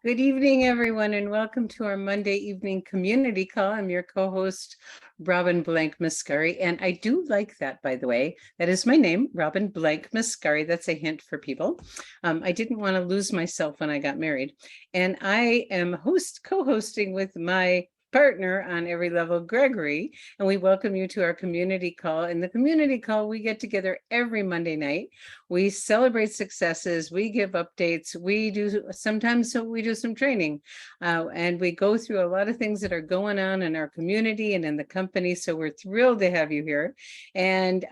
Good evening, everyone, and welcome to our Monday evening community call. I'm your co-host, Robin Blank Mascari, and I do like that, by the way. That is my name, Robin Blank Mascari. That's a hint for people. I didn't want to lose myself when I got married, and I am co-hosting with my partner on every level, Gregory, and we welcome you to our community call. In the community call, we get together every Monday night. We celebrate successes, we give updates, we do sometimes we do some training, and we go through a lot of things that are going on in our community and in the company. So we're thrilled to have you here. And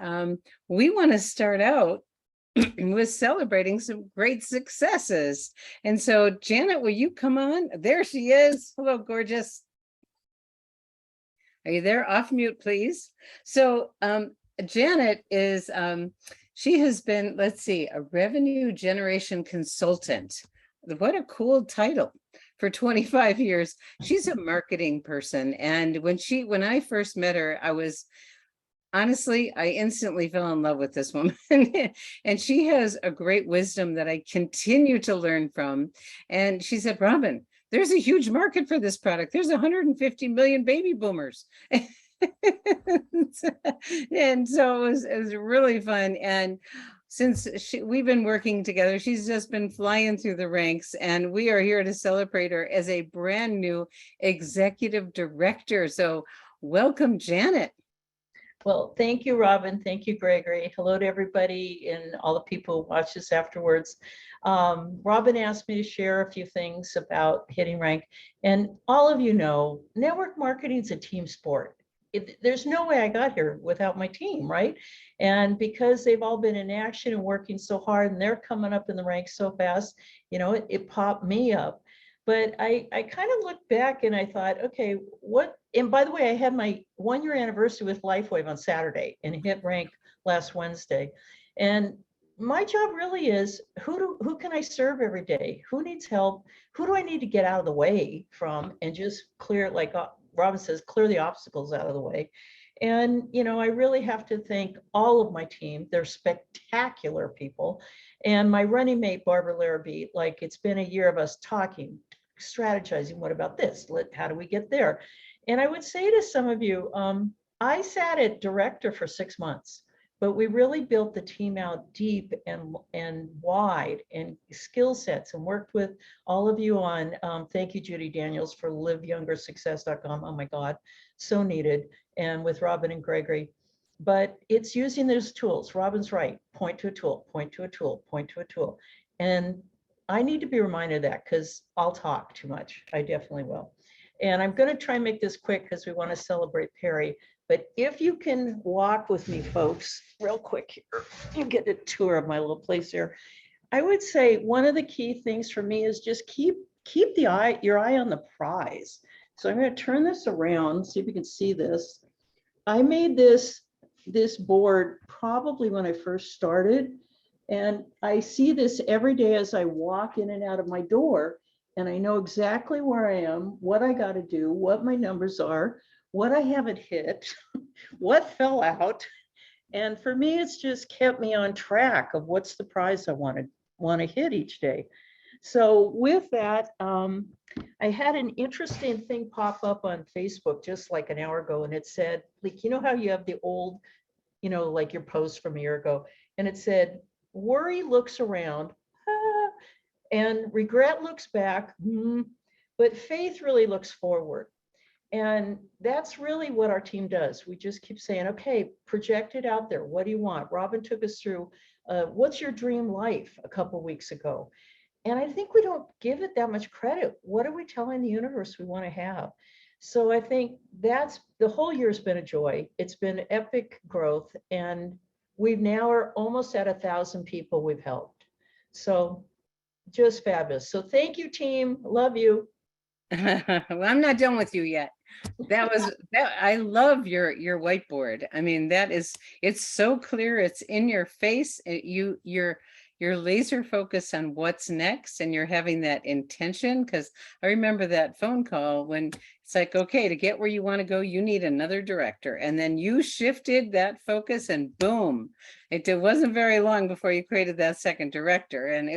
we want to start out with celebrating some great successes. And so, Janet, will you come on? There she is. Hello, gorgeous. Are you there? Off mute, please. So Janet is, she has been, let's see, a revenue generation consultant. What a cool title for 25 years. She's a marketing person. And when I first met her, honestly, I instantly fell in love with this woman. And she has a great wisdom that I continue to learn from. And she said, Robin, there's a huge market for this product. There's 150 million baby boomers. And so it was really fun. And since we've been working together, she's just been flying through the ranks, and we are here to celebrate her as a brand new executive director. So welcome, Janet. Well, thank you, Robin. Thank you, Gregory. Hello to everybody and all the people who watch this afterwards. Robin asked me to share a few things about hitting rank. And all of you know, network marketing is a team sport. There's no way I got here without my team, right? And because they've all been in action and working so hard and they're coming up in the ranks so fast, it popped me up. But I kind of looked back and I thought, okay, and by the way, I had my 1-year anniversary with LifeWave on Saturday and hit rank last Wednesday. And my job really is, who can I serve every day? Who needs help? Who do I need to get out of the way from and just clear, like Robin says, clear the obstacles out of the way. And, I really have to thank all of my team. They're spectacular people. And my running mate, Barbara Larrabee, like it's been a year of us talking, strategizing, what about this? How do we get there? And I would say to some of you, I sat at director for 6 months, but we really built the team out deep and wide and skill sets and worked with all of you on, thank you, Judy Daniels, for liveyoungersuccess.com. Oh my God, so needed. And with Robin and Gregory. But it's using those tools. Robin's right. Point to a tool, point to a tool, point to a tool. And I need to be reminded of that because I'll talk too much. I definitely will. And I'm going to try and make this quick because we want to celebrate Perry. But if you can walk with me, folks, real quick here, you get a tour of my little place here. I would say one of the key things for me is just keep your eye on the prize. So I'm going to turn this around, see if you can see this. I made this board probably when I first started. And I see this every day as I walk in and out of my door. And I know exactly where I am, what I got to do, what my numbers are, what I haven't hit, what fell out. And for me, it's just kept me on track of what's the prize I want to hit each day. So with that, I had an interesting thing pop up on Facebook just like an hour ago, and it said, like, how you have the old, like your post from a year ago, and it said, worry looks around, and regret looks back, but faith really looks forward. And that's really what our team does. We just keep saying, okay, project it out there. What do you want? Robin took us through, what's your dream life a couple of weeks ago? And I think we don't give it that much credit. What are we telling the universe we want to have? So I think that's, the whole year's been a joy. It's been epic growth. And we've now are almost at 1,000 people we've helped. So just fabulous. So thank you, team. Love you. Well, I'm not done with you yet. I love your whiteboard. I mean, it's so clear. It's in your face. You're laser focused on what's next, and you're having that intention. Because I remember that phone call when It's like, okay, to get where you want to go, you need another director. And then you shifted that focus and boom, it wasn't very long before you created that second director. And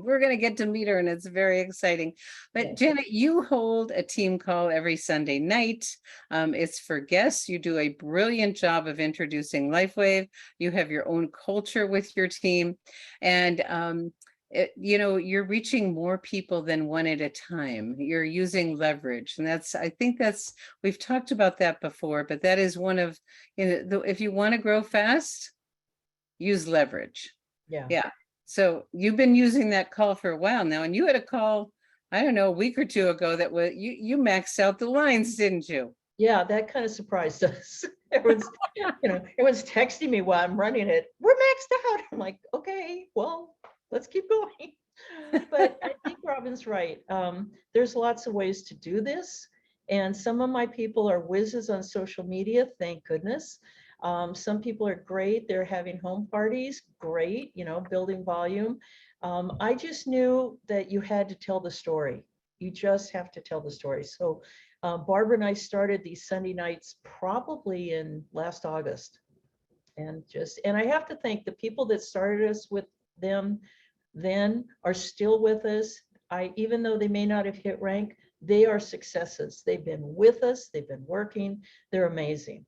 we're going to get to meet her and it's very exciting. But Yes. Janet, you hold a team call every Sunday night. It's for guests. You do a brilliant job of introducing LifeWave. You have your own culture with your team. And you're reaching more people than one at a time. You're using leverage. And we've talked about that before, but that is one of, if you want to grow fast, use leverage. Yeah. Yeah. So you've been using that call for a while now, and you had a call, I don't know, a week or two ago that you maxed out the lines, didn't you? Yeah, that kind of surprised us. Everyone's texting me while I'm running it. We're maxed out. I'm like, okay, well, let's keep going. But I think Robin's right. There's lots of ways to do this. And some of my people are whizzes on social media, thank goodness. Some people are great. They're having home parties, great, building volume. I just knew that you had to tell the story. You just have to tell the story. So Barbara and I started these Sunday nights probably in last August. And I have to thank the people that started us with them then are still with us. Even though they may not have hit rank, they are successes. They've been with us, they've been working, they're amazing.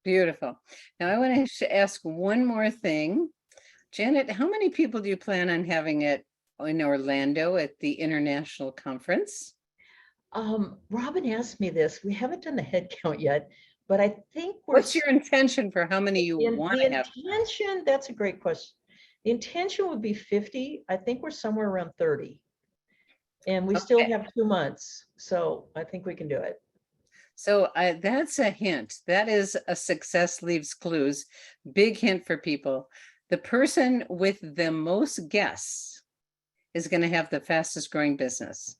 Beautiful. Now I want to ask one more thing. Janet, how many people do you plan on having in Orlando at the international conference? Robin asked me this. We haven't done the head count yet, but I think what's your intention for how many you want to have? The intention, that's a great question. The intention would be 50. I think we're somewhere around 30. And we still have 2 months. So I think we can do it. So that's a hint. That is a success leaves clues. Big hint for people. The person with the most guests is going to have the fastest growing business.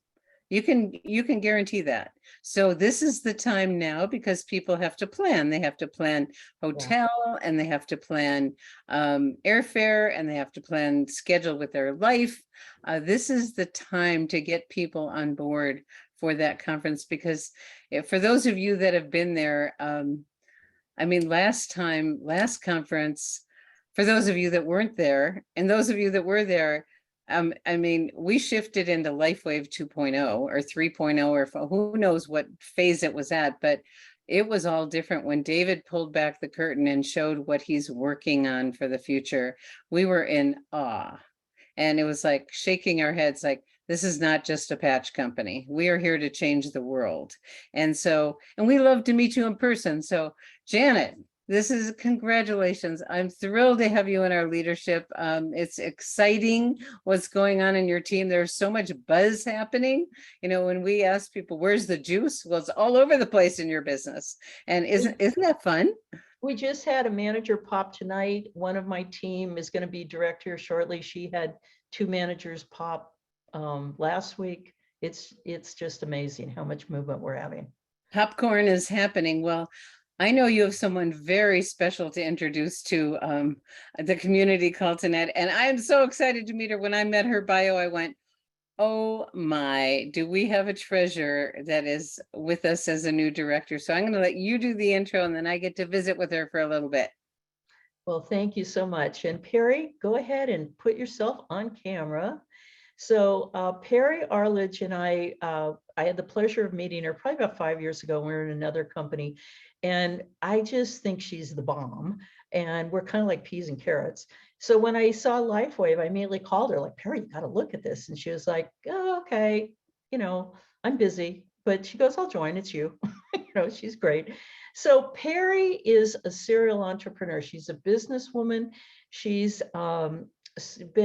You can guarantee that. So this is the time now because people have to plan. They have to plan hotel and they have to plan airfare and they have to plan schedule with their life. This is the time to get people on board for that conference because for those of you that have been there, last conference, for those of you that weren't there and those of you that were there, we shifted into LifeWave 2.0 or 3.0 or who knows what phase it was at, but it was all different when David pulled back the curtain and showed what he's working on for the future. We were in awe and it was like shaking our heads like, this is not just a patch company. We are here to change the world. And we love to meet you in person. So Janet, congratulations. I'm thrilled to have you in our leadership. It's exciting what's going on in your team. There's so much buzz happening. When we ask people, where's the juice? Well, it's all over the place in your business. And isn't that fun? We just had a manager pop tonight. One of my team is going to be director shortly. She had 2 managers pop last week. It's just amazing how much movement we're having. Popcorn is happening. Well, I know you have someone very special to introduce to the community call tonight, and I'm so excited to meet her. When I met her bio, I went, oh my, do we have a treasure that is with us as a new director? So I'm going to let you do the intro, and then I get to visit with her for a little bit. Well, thank you so much. And Perry, go ahead and put yourself on camera. So Perry Arledge and I had the pleasure of meeting her probably about 5 years ago. We were in another company. And I just think she's the bomb. And we're kind of like peas and carrots. So when I saw LifeWave, I immediately called her like, Perry, you got to look at this. And she was like, oh, okay, I'm busy. But she goes, I'll join. It's you. She's great. So Perry is a serial entrepreneur. She's a businesswoman. She's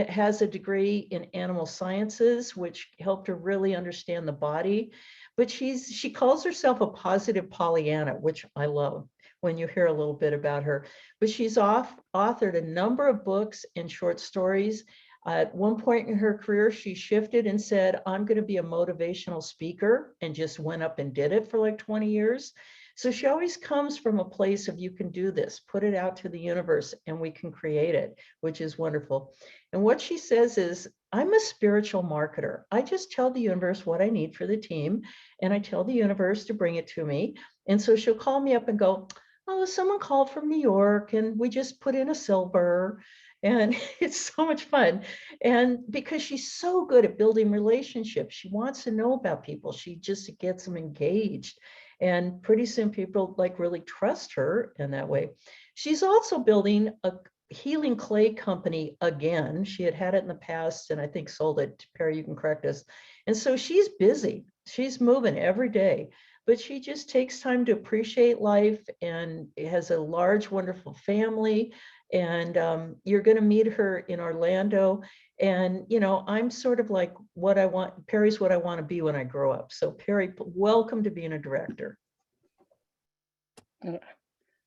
has a degree in animal sciences, which helped her really understand the body. But she calls herself a positive Pollyanna, which I love when you hear a little bit about her. But she's authored a number of books and short stories. At one point in her career, she shifted and said, I'm going to be a motivational speaker, and just went up and did it for like 20 years. So she always comes from a place of, you can do this, put it out to the universe and we can create it, which is wonderful. And what she says is, I'm a spiritual marketer. I just tell the universe what I need for the team, and I tell the universe to bring it to me. And so she'll call me up and go, oh, someone called from New York and we just put in a silver. And it's so much fun. And because she's so good at building relationships, she wants to know about people. She just gets them engaged. And pretty soon people like really trust her in that way. She's also building a healing clay company again. She had it in the past and I think sold it. Perry, you can correct us. And so she's busy. She's moving every day, but she just takes time to appreciate life and has a large, wonderful family. And you're going to meet her in Orlando. And, you know, I'm sort of like what I want. Perry's what I want to be when I grow up. So Perry, welcome to being a director.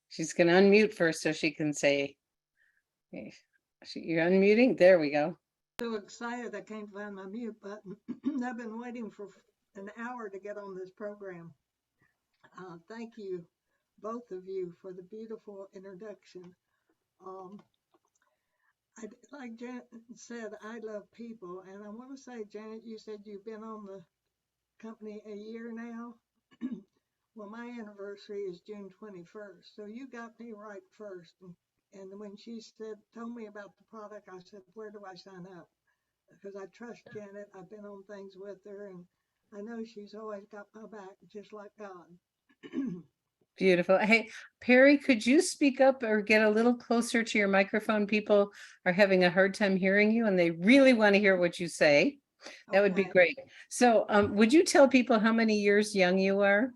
She's going to unmute first so she can say, hey, you're unmuting. There we go. So excited I can't find my mute button. I've been waiting for an hour to get on this program. Thank you, both of you, for the beautiful introduction. Like Janet said, I love people, and I want to say, Janet, you said you've been on the company a year now. Well, my anniversary is June 21st, so you got me right first. And when she told me about the product, I said, where do I sign up? Because I trust Janet. I've been on things with her, and I know she's always got my back, just like God. Beautiful. Hey, Perry, could you speak up or get a little closer to your microphone? People are having a hard time hearing you and they really want to hear what you say. That would be Okay. great. So would you tell people how many years young you are?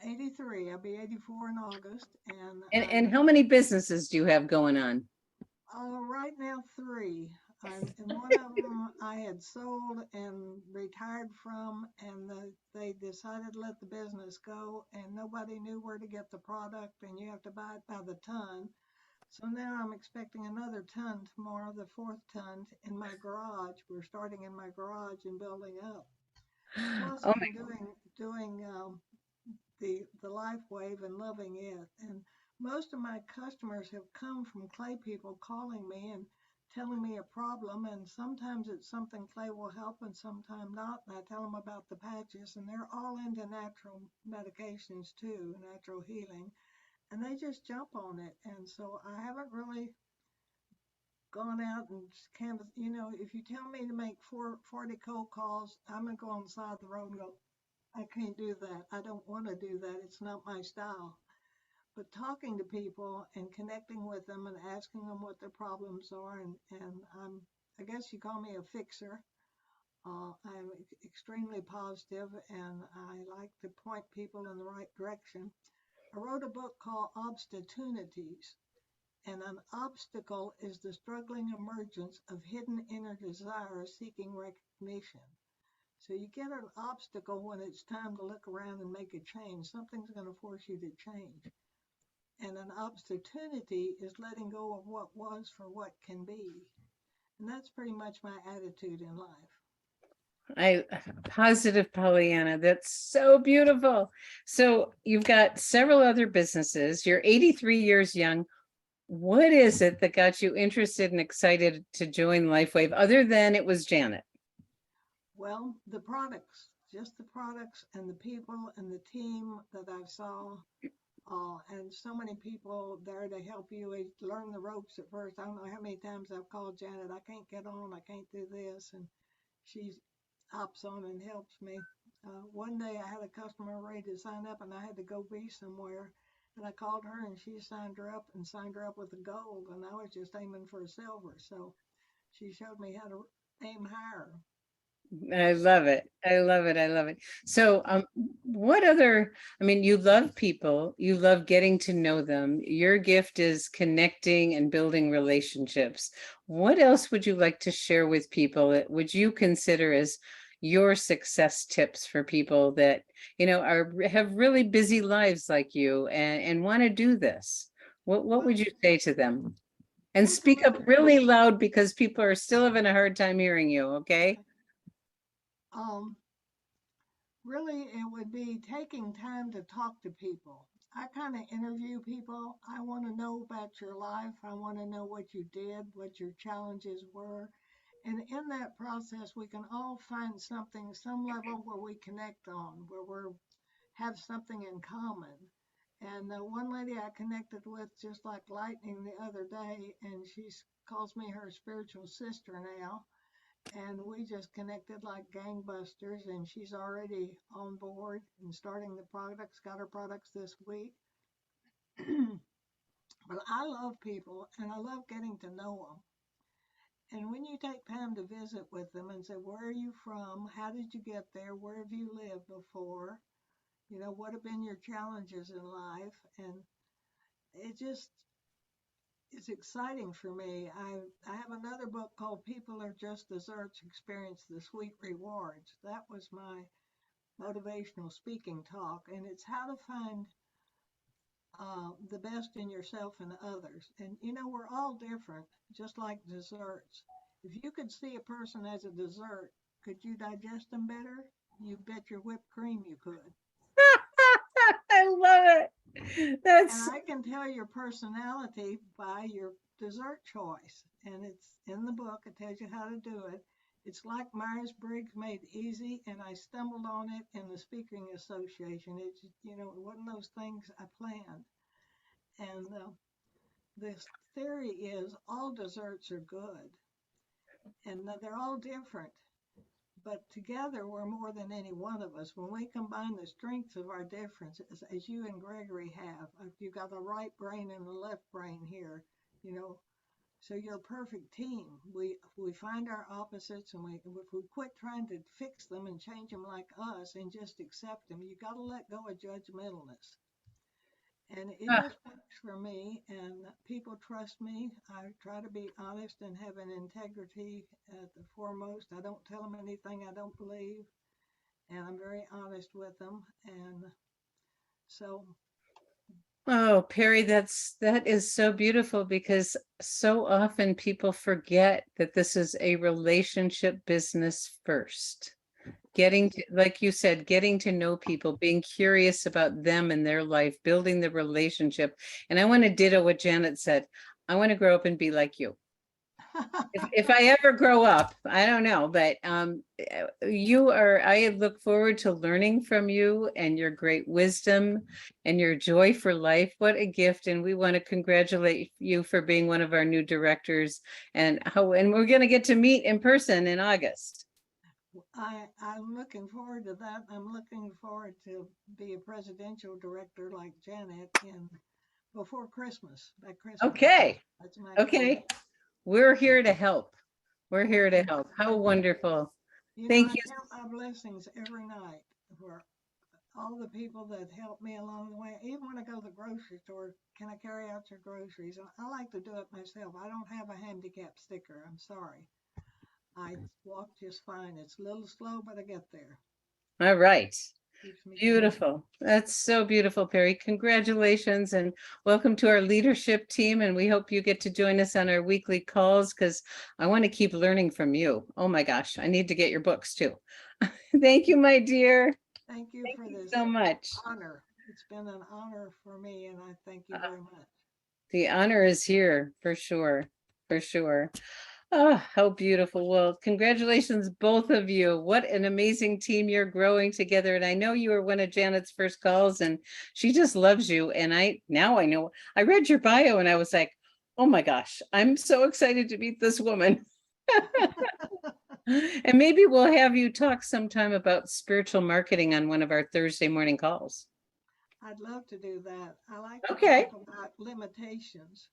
83. I'll be 84 in August, and And how many businesses do you have going on? right now 3. And one of them I had sold and retired from, and they decided to let the business go, and nobody knew where to get the product, and you have to buy it by the ton. So now I'm expecting another ton tomorrow, the 4th ton in my garage. We're starting in my garage and building up. Plus, Oh, I'm doing the Life Wave and loving it. And most of my customers have come from clay people calling me and telling me a problem. And sometimes it's something clay will help and sometimes not. And I tell them about the patches, and they're all into natural medications too, natural healing. And they just jump on it. And so I haven't really gone out and canvassed. If you tell me to make 40 cold calls, I'm going to go on the side of the road and go, I can't do that. I don't want to do that. It's not my style. But talking to people and connecting with them and asking them what their problems are, and I guess you call me a fixer. I'm extremely positive and I like to point people in the right direction. I wrote a book called Obstunities, and an obstacle is the struggling emergence of hidden inner desires seeking recognition. So you get an obstacle when it's time to look around and make a change. Something's going to force you to change. And an opportunity is letting go of what was for what can be. And that's pretty much my attitude in life. Positive Pollyanna. That's so beautiful. So you've got several other businesses. You're 83 years young. What is it that got you interested and excited to join LifeWave other than it was Janet? Well, the products, just the products and the people and the team that I saw, and so many people there to help you learn the ropes at first. I don't know how many times I've called Janet, I can't get on, I can't do this, and she hops on and helps me. One day I had a customer ready to sign up and I had to go be somewhere. And I called her and she signed her up with a gold. And I was just aiming for a silver. So she showed me how to aim higher. I love it. I love it. I love it. So, what other, I mean, you love people, you love getting to know them. Your gift is connecting and building relationships. What else would you like to share with people that would you consider as your success tips for people that, have really busy lives like you and want to do this? What would you say to them? And speak up really loud because people are still having a hard time hearing you, okay? Um, Really, it would be taking time to talk to people. I kind of interview people. I want to know about your life. I want to know what you did, what your challenges were. And in that process, we can all find something, some level where we connect on, where we have something in common. And the one lady I connected with just like lightning the other day, and she calls me her spiritual sister now. And we just connected like gangbusters, and she's already on board and starting the products, got her products this week. But I love people and I love getting to know them. And when you take time to visit with them and say, where are you from? How did you get there? Where have you lived before? You know, what have been your challenges in life? And it just, it's exciting for me. I have another book called People Are Just Desserts, Experience the Sweet Rewards. That was my motivational speaking talk. And it's how to find the best in yourself and others. And you know, we're all different, just like desserts. If you could see a person as a dessert, could you digest them better? You bet your whipped cream you could. I love it. And That's I can tell your personality by your dessert choice. And it's in the book, it tells you how to do it. It's like Myers-Briggs made easy, and I stumbled on it in the Speaking Association. It's, you know, it wasn't those things I planned. And this theory is all desserts are good, and they're all different. But together, we're more than any one of us. When we combine the strengths of our differences, as you and Gregory have, if you've got the right brain and the left brain here, you know, so you're a perfect team. We find our opposites, and if we quit trying to fix them and change them like us and just accept them, you got to let go of judgmentalness. And it ah, just works for me, and people trust me. I try to be honest and have an integrity at the foremost. I don't tell them anything I don't believe, and I'm very honest with them. And so, oh, Perry, that is so beautiful because so often people forget that this is a relationship business first. Getting to, like you said, getting to know people, being curious about them and their life, building the relationship. And I want to ditto what Janet said. I want to grow up and be like you. If I ever grow up, I don't know, but I look forward to learning from you and your great wisdom and your joy for life. What a gift. And we want to congratulate you for being one of our new directors, and we're going to get to meet in person in August. I'm looking forward to that. I'm looking forward to be a presidential director like Janet before Christmas, by Christmas. Okay. That's my Okay. goal. We're here to help. We're here to Okay. help. How wonderful. You know, Thank I you. count my blessings every night for all the people that help me along the way. Even when I go to the grocery store, can I carry out your groceries? And I like to do it myself. I don't have a handicap sticker. I'm sorry. I walk just fine. It's a little slow, but I get there. All right. Keeps me going. Beautiful. That's so beautiful, Perry. Congratulations and welcome to our leadership team. And we hope you get to join us on our weekly calls because I want to keep learning from you. Oh my gosh, I need to get your books too. Thank you, my dear. Thank you for this So much. honor. It's been an honor for me, and I thank you very much. The honor is here for sure. For sure. Oh, how beautiful. Well, congratulations, both of you. What an amazing team you're growing together. And I know you were one of Janet's first calls and she just loves you. And now I know, I read your bio and I was like, oh my gosh, I'm so excited to meet this woman. And maybe we'll have you talk sometime about spiritual marketing on one of our Thursday morning calls. I'd love to do that. I like to Okay. talk about limitations.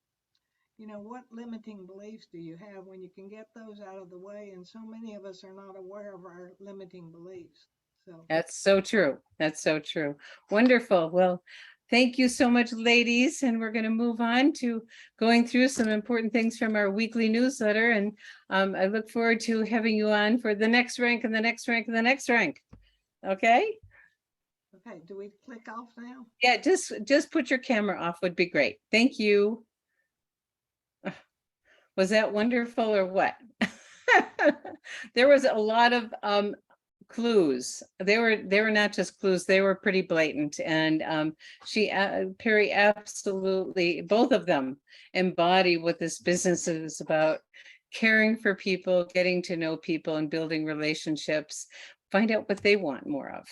You know, what limiting beliefs do you have when you can get those out of the way? And so many of us are not aware of our limiting beliefs. So That's so true. That's so true. Wonderful. Well, thank you so much, ladies. And we're going to move on to going through some important things from our weekly newsletter. And I look forward to having you on for the next rank and the next rank and the next rank. Okay. okay, do we click off now? Yeah, just put your camera off would be great. Thank you. Was that wonderful or what? There was a lot of clues. They were not just clues, they were pretty blatant. And Perry absolutely, both of them embody what this business is about. caring for people, getting to know people and building relationships, find out what they want more of.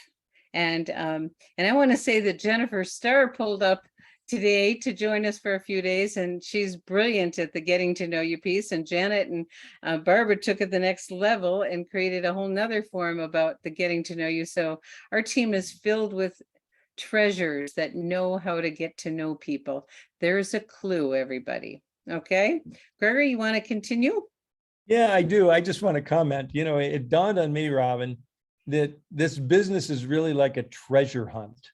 And I want to say that Jennifer Starr pulled up today to join us for a few days, and she's brilliant at the getting to know you piece. And Janet and Barbara took it the next level and created a whole nother forum about the getting to know you. So our team is filled with treasures that know how to get to know people. There's a clue, everybody. Okay, Gregory, you want to continue? Yeah, I do. I just want to comment, it dawned on me, Robin, that this business is really like a treasure hunt.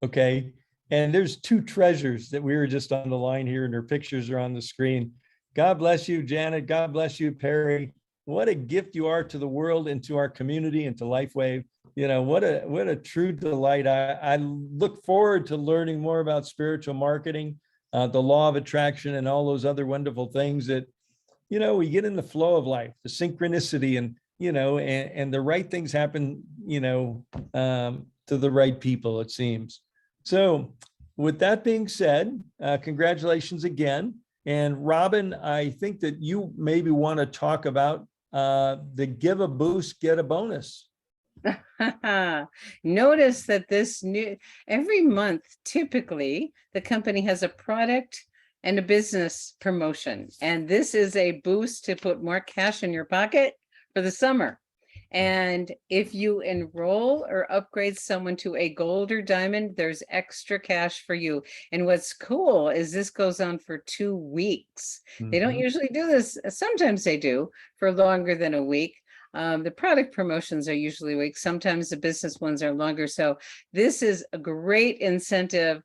Okay. And there's two treasures that we were just on the line here, and their pictures are on the screen. God bless you, Janet. God bless you, Perry. What a gift you are to the world and to our community and to LifeWave. What a true delight. I look forward to learning more about spiritual marketing, the law of attraction, and all those other wonderful things that, we get in the flow of life, the synchronicity, and, and the right things happen, to the right people, it seems. So with that being said, congratulations again. And Robin, I think that you maybe want to talk about the give a boost, get a bonus. Notice that every month, typically, the company has a product and a business promotion. And this is a boost to put more cash in your pocket for the summer. And if you enroll or upgrade someone to a gold or diamond, there's extra cash for you. And what's cool is this goes on for 2 weeks. They don't usually do this. Sometimes they do for longer than a week. The product promotions are usually weeks. Sometimes the business ones are longer. So this is a great incentive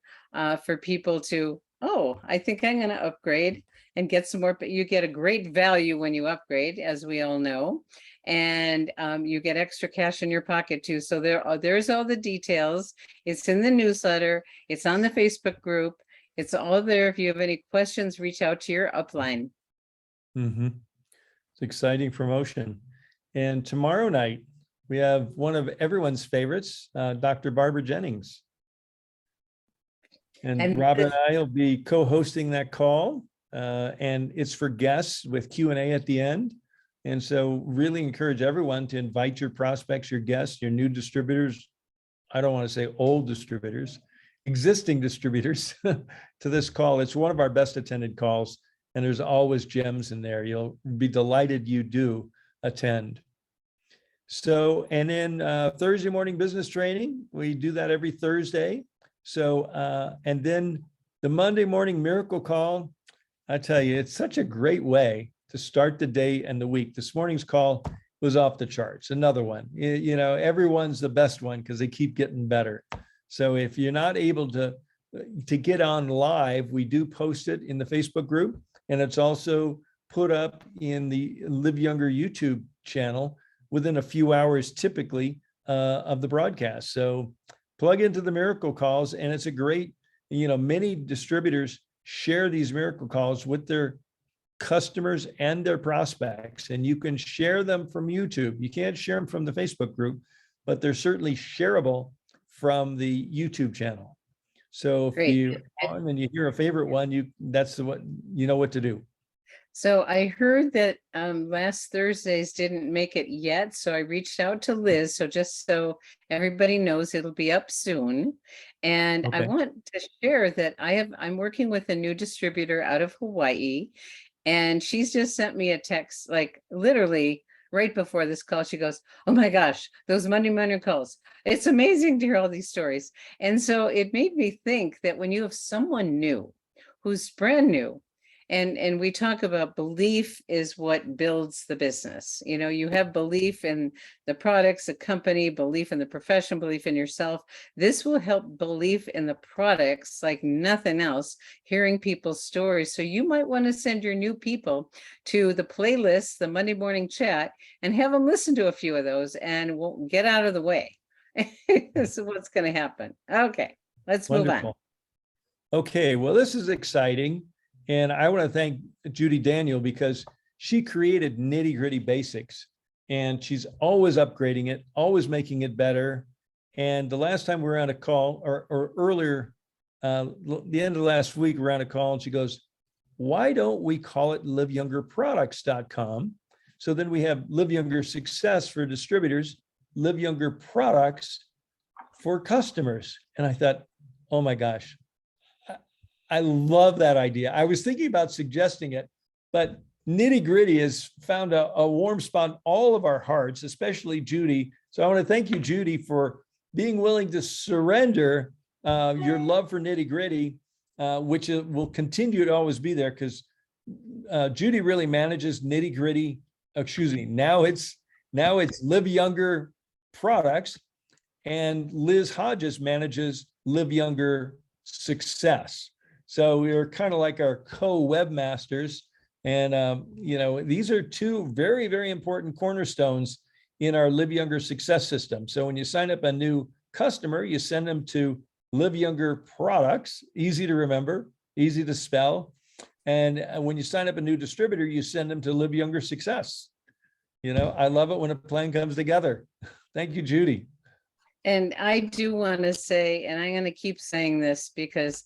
for people to, I think I'm going to upgrade and get some more, but you get a great value when you upgrade, as we all know. And you get extra cash in your pocket too. So there's all the details. It's in the newsletter. It's on the Facebook group. It's all there. If you have any questions, reach out to your upline. It's exciting promotion. And tomorrow night, we have one of everyone's favorites, Dr. Barbara Jennings. And Robin and I will be co-hosting that call. And it's for guests with Q&A at the end. And so really encourage everyone to invite your prospects, your guests, your new distributors. I don't want to say old distributors, existing distributors to this call. It's one of our best attended calls, and there's always gems in there. You'll be delighted you do attend. So, and then Thursday morning business training, we do that every Thursday. So, and then the Monday morning miracle call, I tell you, it's such a great way to start the day and the week. This morning's call was off the charts. Another one, everyone's the best one because they keep getting better. So if you're not able to get on live, we do post it in the Facebook group, and it's also put up in the Live Younger YouTube channel within a few hours, typically, of the broadcast. So plug into the miracle calls, and it's a great, many distributors share these miracle calls with their customers and their prospects, and you can share them from YouTube. You can't share them from the Facebook group, but they're certainly shareable from the YouTube channel. So if you on and you hear a favorite one, that's what you know what to do. So I heard that last Thursday's didn't make it yet, so I reached out to Liz. So just so everybody knows, it'll be up soon. And I want to share that I'm working with a new distributor out of Hawaii, and she's just sent me a text, like literally right before this call. She goes, "Oh my gosh, those Monday morning calls. It's amazing to hear all these stories." And so it made me think that when you have someone new who's brand new, and we talk about belief is what builds the business. You have belief in the products, the company, belief in the profession, belief in yourself. This will help belief in the products like nothing else, hearing people's stories. So you might want to send your new people to the playlist, the Monday morning chat, and have them listen to a few of those, and we'll get out of the way. This is what's going to happen. Okay, let's move on. Okay, well, this is exciting. And I want to thank Judy Daniel because she created Nitty Gritty Basics, and she's always upgrading it, always making it better. And the last time we were on a call, or earlier, the end of last week, we were on a call, and she goes, why don't we call it liveyoungerproducts.com? So then we have Live Younger Success for distributors, Live Younger Products for customers. And I thought, oh my gosh, I love that idea. I was thinking about suggesting it, but Nitty Gritty has found a warm spot in all of our hearts, especially Judy. So I want to thank you, Judy, for being willing to surrender your love for Nitty Gritty, which will continue to always be there, because Judy really manages Nitty Gritty. Excuse me. Now it's Live Younger Products, and Liz Hodges manages Live Younger Success. So we're kind of like our co-webmasters. And, these are two very, very important cornerstones in our Live Younger Success system. So when you sign up a new customer, you send them to Live Younger Products, easy to remember, easy to spell. And when you sign up a new distributor, you send them to Live Younger Success. I love it when a plan comes together. Thank you, Judy. And I do want to say, and I'm going to keep saying this because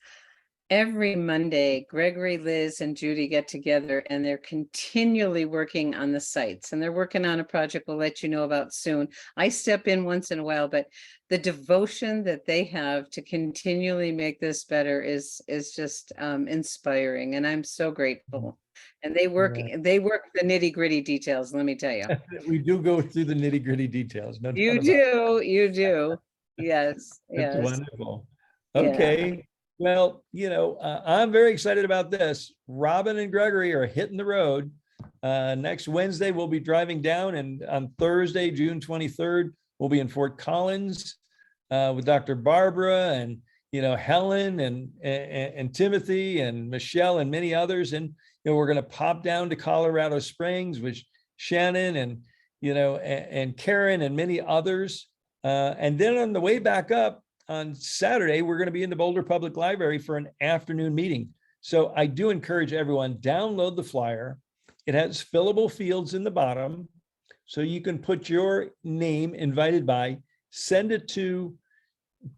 every Monday, Gregory, Liz, and Judy get together and they're continually working on the sites, and they're working on a project we'll let you know about soon. I step in once in a while, but the devotion that they have to continually make this better is just inspiring, and I'm so grateful. And they work the nitty gritty details, let me tell you. We do go through the nitty gritty details. No doubt You about it. do, you do. Yes, That's yes. wonderful. Yeah. Okay. Well, I'm very excited about this. Robin and Gregory are hitting the road. Next Wednesday, we'll be driving down, and on Thursday, June 23rd, we'll be in Fort Collins with Dr. Barbara and, Helen and Timothy and Michelle and many others. And, we're going to pop down to Colorado Springs with Shannon and, and Karen and many others. And then on the way back up, on Saturday, we're going to be in the Boulder Public Library for an afternoon meeting. So I do encourage everyone, download the flyer. It has fillable fields in the bottom, so you can put your name, invited by, send it to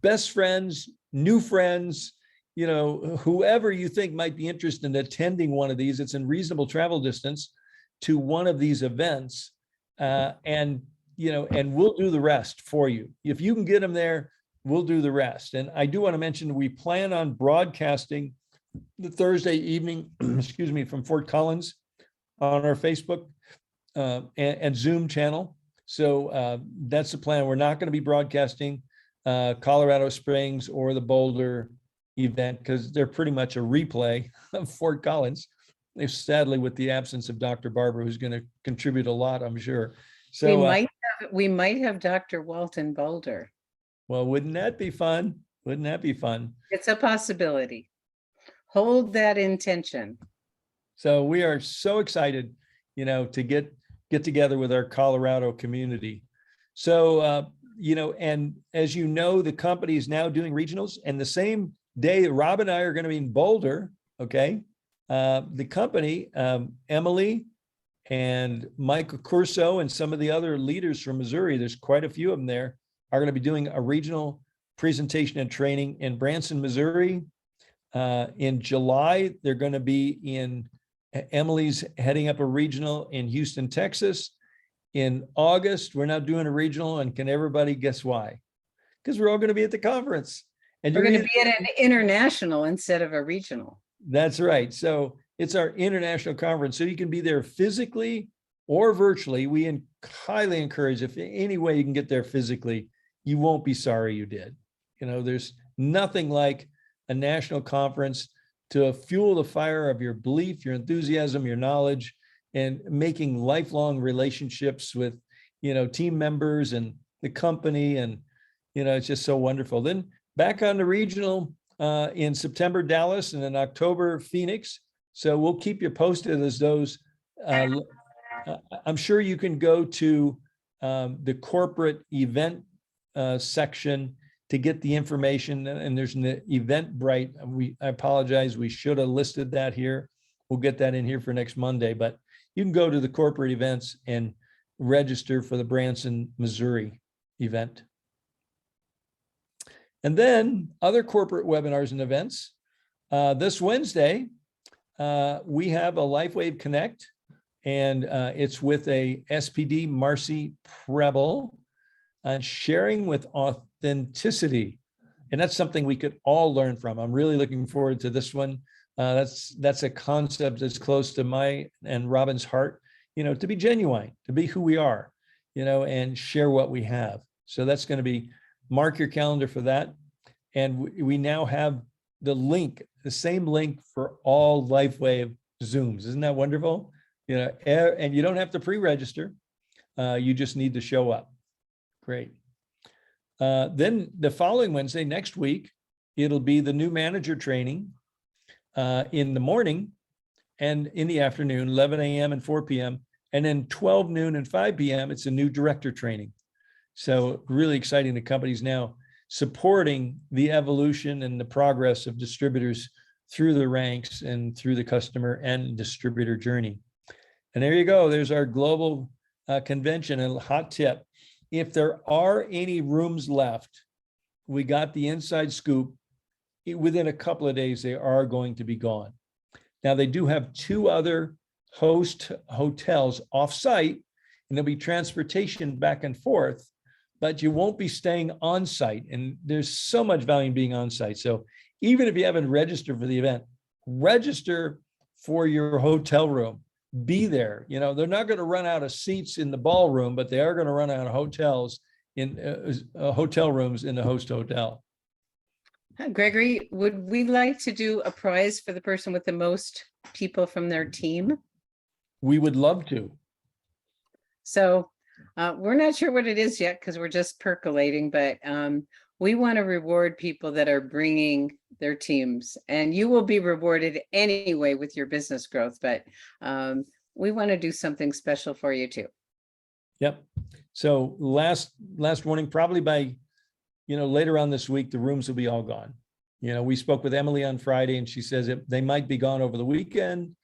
best friends, new friends, whoever you think might be interested in attending one of these. It's in reasonable travel distance to one of these events. And we'll do the rest for you. If you can get them there, we'll do the rest. And I do want to mention, we plan on broadcasting the Thursday evening, excuse me, from Fort Collins on our Facebook and Zoom channel. So that's the plan. We're not going to be broadcasting Colorado Springs or the Boulder event, because they're pretty much a replay of Fort Collins. Sadly, with the absence of Dr. Barbara, who's going to contribute a lot, I'm sure. So we might have Dr. Walton Boulder. Well, wouldn't that be fun? Wouldn't that be fun? It's a possibility. Hold that intention. So we are so excited, to get together with our Colorado community. So, and as the company is now doing regionals, and the same day that Rob and I are going to be in Boulder, okay? The company, Emily and Michael Curso and some of the other leaders from Missouri, there's quite a few of them there, are going to be doing a regional presentation and training in Branson, Missouri. In July, they're going to be in, Emily's heading up a regional in Houston, Texas. In August, we're not doing a regional, and can everybody guess why? Because we're all going to be at the conference. And We're going to be at an international instead of a regional. That's right. So it's our international conference. So you can be there physically or virtually. We highly encourage, if any way you can get there physically, you won't be sorry you did. There's nothing like a national conference to fuel the fire of your belief, your enthusiasm, your knowledge, and making lifelong relationships with, team members and the company. And, it's just so wonderful. Then back on the regional in September, Dallas, and in October, Phoenix. So we'll keep you posted as those. I'm sure you can go to the corporate event section to get the information, and there's an Eventbrite. I apologize, we should have listed that here. We'll get that in here for next Monday, but you can go to the corporate events and register for the Branson, Missouri event. And then other corporate webinars and events. This Wednesday, we have a LifeWave Connect, and it's with a SPD Marcy Preble, sharing with authenticity. And that's something we could all learn from. I'm really looking forward to this one. That's a concept that's close to my and Robin's heart, to be genuine, to be who we are, and share what we have. So that's going to be, mark your calendar for that. And we now have the same link for all LifeWave Zooms. Isn't that wonderful? And you don't have to pre-register. You just need to show up. Great. Then the following Wednesday, next week, it'll be the new manager training in the morning and in the afternoon, 11 a.m. and 4 p.m. And then 12 noon and 5 p.m., it's a new director training. So really exciting. The company's now supporting the evolution and the progress of distributors through the ranks and through the customer and distributor journey. And there you go. There's our global convention. And a hot tip: if there are any rooms left, we got the inside scoop. Within a couple of days, they are going to be gone. Now, they do have 2 other host hotels off-site, and there'll be transportation back and forth, but you won't be staying on site. And there's so much value in being on site. So even if you haven't registered for the event, register for your hotel room. Be there. They're not going to run out of seats in the ballroom, but they are going to run out of hotels in hotel rooms in the host hotel. Gregory, would we like to do a prize for the person with the most people from their team? We would love to. So we're not sure what it is yet because we're just percolating, but we want to reward people that are bringing their teams, and you will be rewarded anyway with your business growth, but we want to do something special for you too. Yep. So last warning, probably by, later on this week, the rooms will be all gone. We spoke with Emily on Friday, and she says they might be gone over the weekend,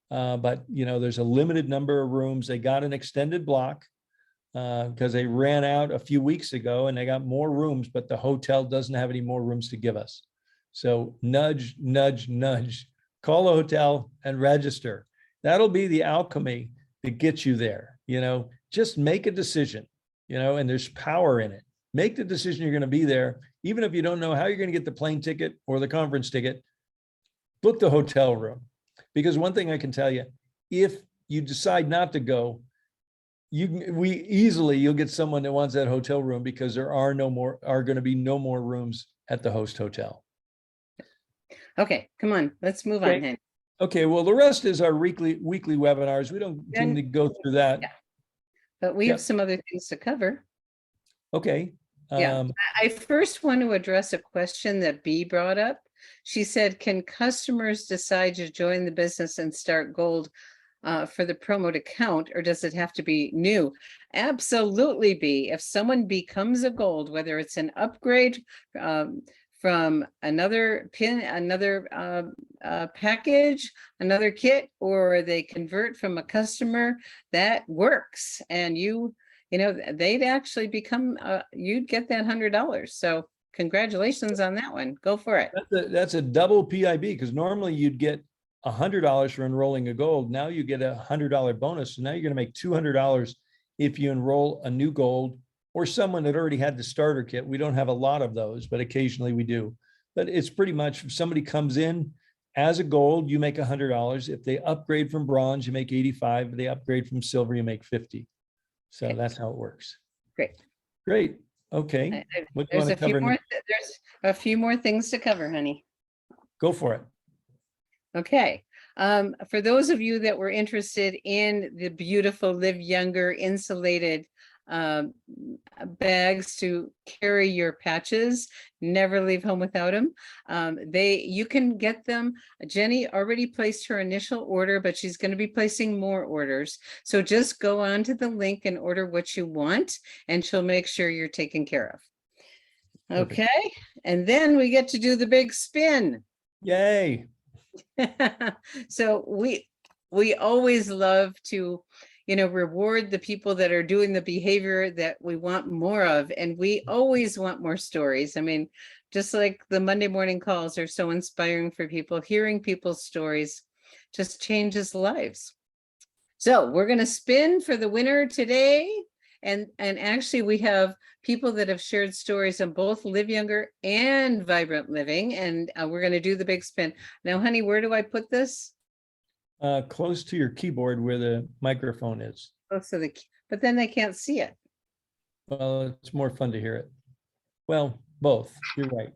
but there's a limited number of rooms. They got an extended block because they ran out a few weeks ago, and they got more rooms, but the hotel doesn't have any more rooms to give us. So nudge, nudge, nudge, call a hotel and register. That'll be the alchemy that gets you there. Just make a decision, and there's power in it. Make the decision you're going to be there. Even if you don't know how you're going to get the plane ticket or the conference ticket, book the hotel room. Because one thing I can tell you, if you decide not to go, you'll get someone that wants that hotel room, because there are going to be no more rooms at the host hotel. Okay, come on, let's move Okay. on. Hen. Okay, well, the rest is our weekly webinars. We don't tend to go through that. Yeah. But we Yep. have some other things to cover. Okay. Yeah. I first want to address a question that Bee brought up. She said, can customers decide to join the business and start gold for the promo to count, or does it have to be new? Absolutely, Bee. If someone becomes a gold, whether it's an upgrade from another pin, another package, another kit, or they convert from a customer, that works. And they'd actually become, you'd get that $100. So congratulations on that one. Go for it. That's a double PIB, because normally you'd get $100 for enrolling a gold. Now you get a $100 bonus. So now you're going to make $200 if you enroll a new gold or someone that already had the starter kit. We don't have a lot of those, but occasionally we do. But it's pretty much, if somebody comes in as a gold, you make $100. If they upgrade from bronze, you make 85. If they upgrade from silver, you make 50. So Okay. that's how it works. Great. Okay. What do you There's want to cover? there's a few more things to cover, honey. Go for it. Okay. For those of you that were interested in the beautiful Live Younger insulated bags to carry your patches, never leave home without them. You can get them. Jenny already placed her initial order, but she's going to be placing more orders. So just go on to the link and order what you want, and she'll make sure you're taken care of. Perfect. Okay. And then we get to do the big spin. Yay. So we always love to, reward the people that are doing the behavior that we want more of. And we always want more stories. I mean, just like the Monday morning calls are so inspiring for people, hearing people's stories just changes lives. So we're going to spin for the winner today. And actually we have people that have shared stories on both Live Younger and Vibrant Living. And we're going to do the big spin. Now, honey, where do I put this? Close to your keyboard where the microphone is. Oh, but then they can't see it. Well, it's more fun to hear it. Well, both. You're right.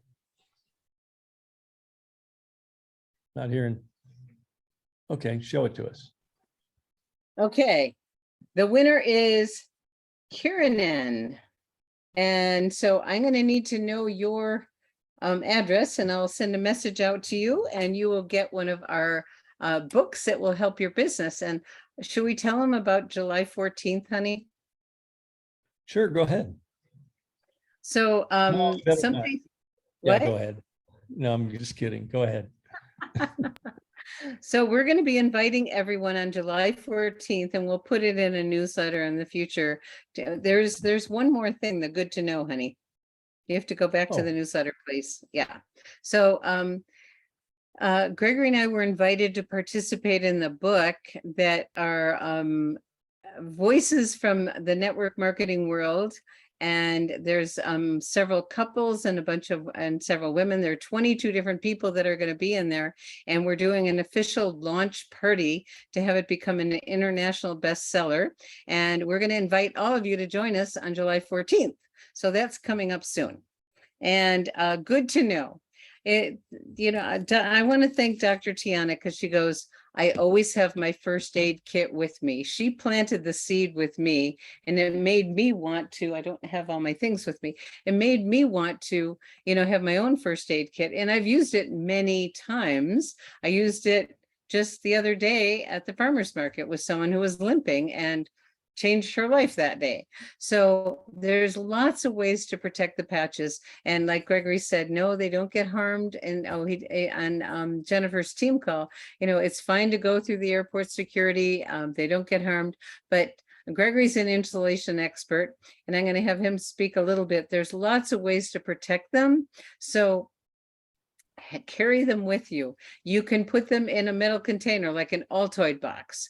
Not hearing. Okay, show it to us. Okay, the winner is Kiranen. And so I'm going to need to know your address, and I'll send a message out to you, and you will get one of our books that will help your business. And should we tell them about July 14th, honey? Sure, go ahead. So No, better not. something. Yeah, What? go ahead. No, I'm just kidding. Go ahead. So we're going to be inviting everyone on July 14th, and we'll put it in a newsletter in the future. There's one more thing, the good to know, honey. You have to go back to Oh. the newsletter, please. Yeah. So Gregory and I were invited to participate in the book that are voices from the network marketing world. And there's several couples and several women. There are 22 different people that are going to be in there. And we're doing an official launch party to have it become an international bestseller. And we're going to invite all of you to join us on July 14th. So that's coming up soon. And good to know. I want to thank Dr. Tiana, because she goes, I always have my first aid kit with me. She planted the seed with me, and it made me want to, I don't have all my things with me. It made me want to, have my own first aid kit. And I've used it many times. I used it just the other day at the farmer's market with someone who was limping, and changed her life that day. So there's lots of ways to protect the patches. And like Gregory said, no, they don't get harmed. And on Jennifer's team call, it's fine to go through the airport security. They don't get harmed, but Gregory's an insulation expert, and I'm going to have him speak a little bit. There's lots of ways to protect them. So carry them with you. You can put them in a metal container like an Altoid box.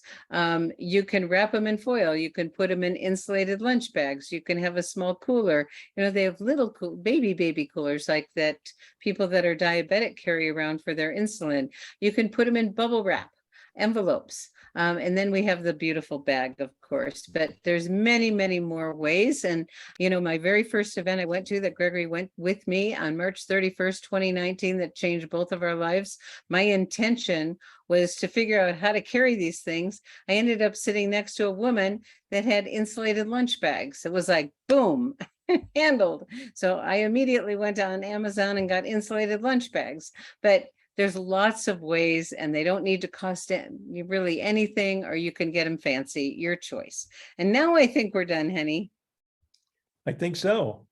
You can wrap them in foil. You can put them in insulated lunch bags. You can have a small cooler. They have little baby coolers like that people that are diabetic carry around for their insulin. You can put them in bubble wrap envelopes. And then we have the beautiful bag, of course, but there's many, many more ways. And, my very first event I went to that Gregory went with me on March 31st, 2019, that changed both of our lives. My intention was to figure out how to carry these things. I ended up sitting next to a woman that had insulated lunch bags. It was like, boom, handled. So I immediately went on Amazon and got insulated lunch bags. But there's lots of ways, and they don't need to cost really anything, or you can get them fancy, your choice. And now I think we're done, honey. I think so.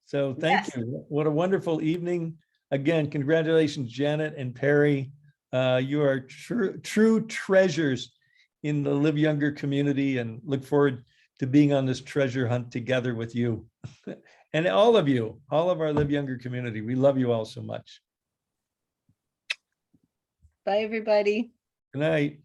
So thank you. What a wonderful evening. Again, congratulations, Janet and Perry. You are true treasures in the Live Younger community, and look forward to being on this treasure hunt together with you. And all of you, all of our Live Younger community. We love you all so much. Bye, everybody. Good night.